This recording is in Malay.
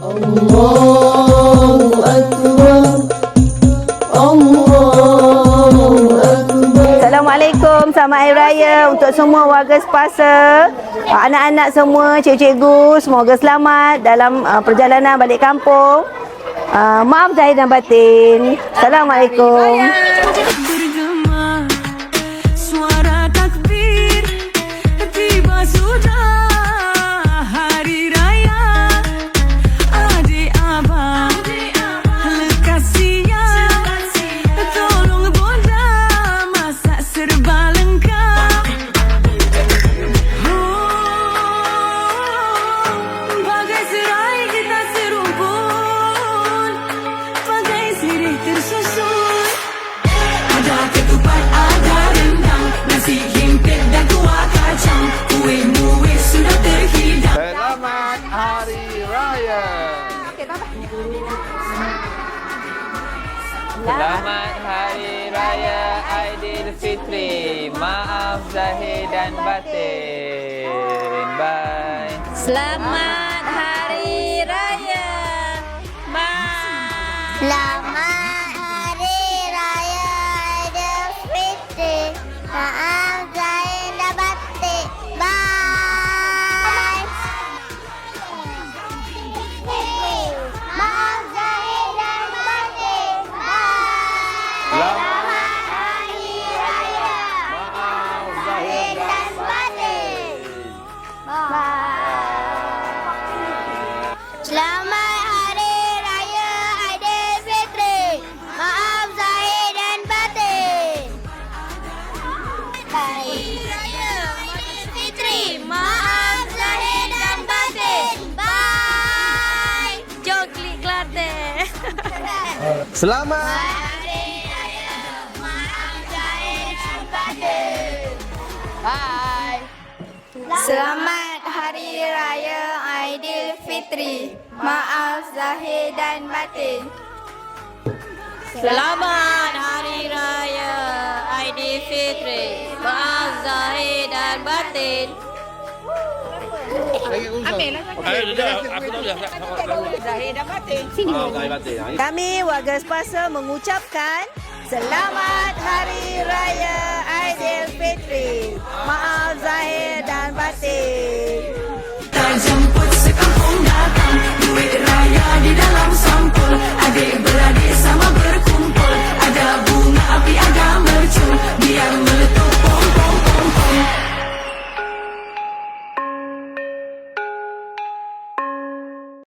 Allahu Akbar. Allahu Akbar. Assalamualaikum, selamat Hari Raya untuk semua warga Sepasa, anak-anak semua, cikgu-cikgu, semoga selamat dalam perjalanan balik kampung. Maaf zahir dan batin. Assalamualaikum. Bergema suara takbir, tiba sudah hari raya. Adik abang lekas siap, tolong bonda masak serba lengkap. Bagai serai kita serumpun, bagai sirih tersusun. Ada ketupat, ada rendang, nasi himpit dan kuah kacang. Kuih-muih sudah terhidang. Selamat Hari Raya. Selamat Hari Raya Aidilfitri. Maaf zahir dan batin. Bye. Selamat Hari Raya. Bye. Selamat Hari Raya Aidilfitri. Maaf zahir dan batin. Bye. Maaf zahir dan batin. Bye. Selamat Hari Raya. Maaf zahir dan batin. Bye. Selamat Hari Raya Aidilfitri. Maaf zahir dan batin. Hari Raya Aidilfitri. Maaf zahir dan batin. Bye. Jom klik Kelantan. Selamat Hari Raya. Maaf zahir dan batin. Bye. Selamat Hari Raya Aidilfitri. Maaf zahir dan batin. Selamat Hari Raya Aidilfitri. Maaf zahir dan batin. Kami warga Sepasa mengucapkan Selamat Hari Raya Aidilfitri. Maaf zahir dan batin. Tajam